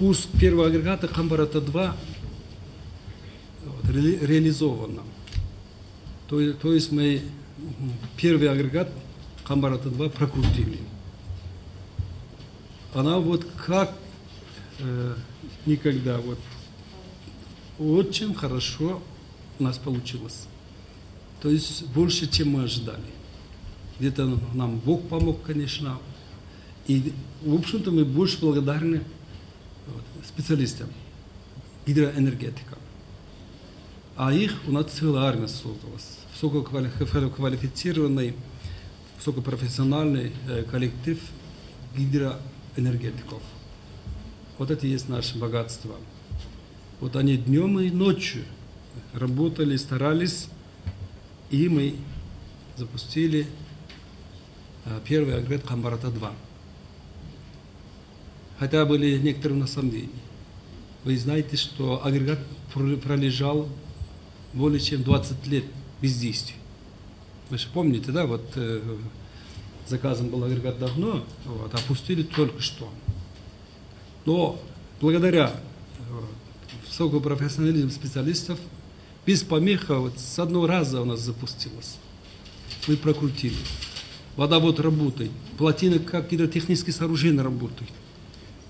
спуск первого агрегата Камбарата-2 реализовано. То есть мы первый агрегат Камбарата-2 прокрутили. Она вот как никогда вот очень хорошо у нас получилось. То есть больше, чем мы ожидали. Где-то нам Бог помог, конечно. И, в общем-то, мы больше благодарны специалистам, гидроэнергетикам. А их у нас целая армия создалась. Высококвалифицированный, высокопрофессиональный коллектив гидроэнергетиков. Вот это и есть наше богатство. Вот они днем и ночью работали, старались, и мы запустили первый агрегат Камбарата-2. Хотя были некоторые насомнения. Вы знаете, что агрегат пролежал более чем 20 лет без действия. Вы же помните, да, вот заказан был агрегат давно, вот, опустили только что. Но благодаря высокому профессионализму специалистов, без помех, вот с одного раза у нас запустилось. Мы прокрутили. Водовод работает, плотина как гидротехнические сооружения работают.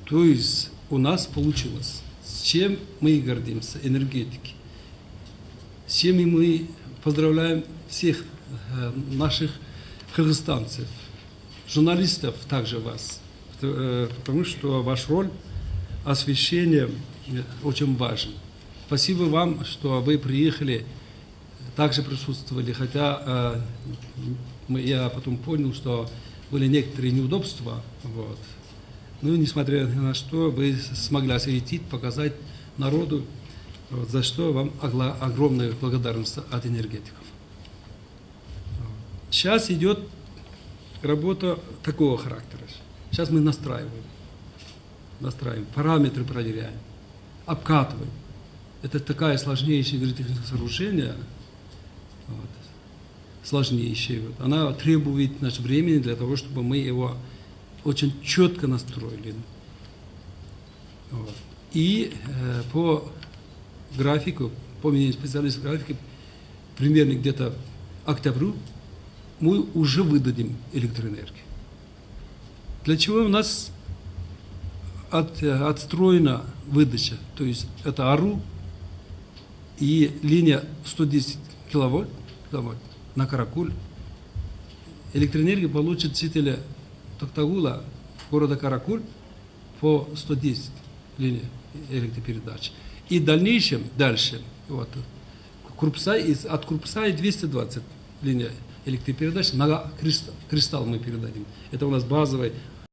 То есть у нас получилось. С чем мы и гордимся, энергетики. С чем и мы поздравляем всех наших кыргызстанцев, журналистов также вас. Потому что ваша роль освещения очень важна. Спасибо вам, что вы приехали, также присутствовали, хотя я потом понял, что были некоторые неудобства. Вот. Ну, несмотря на что, вы смогли осветить, показать народу, вот, за что вам огромная благодарность от энергетиков. Сейчас идет работа такого характера. Сейчас мы настраиваем, параметры проверяем, обкатываем. Это такая сложнейшая гидротехническое сооружение, вот, сложнейшая. Вот. Она требует времени для того, чтобы мы его очень четко настроили. Вот. И по графику, по мнению специалистов графики, примерно где-то октябрю мы уже выдадим электроэнергию. Для чего у нас отстроена выдача? То есть это АРУ и линия 110 киловатт на Каракуль. Электроэнергию получат жители Токтагула, города Каракуль, по 110 линий электропередач. И в дальнейшем, вот, от Крупсай 220 линий электропередач на Кристалл мы передадим. Это у нас базовый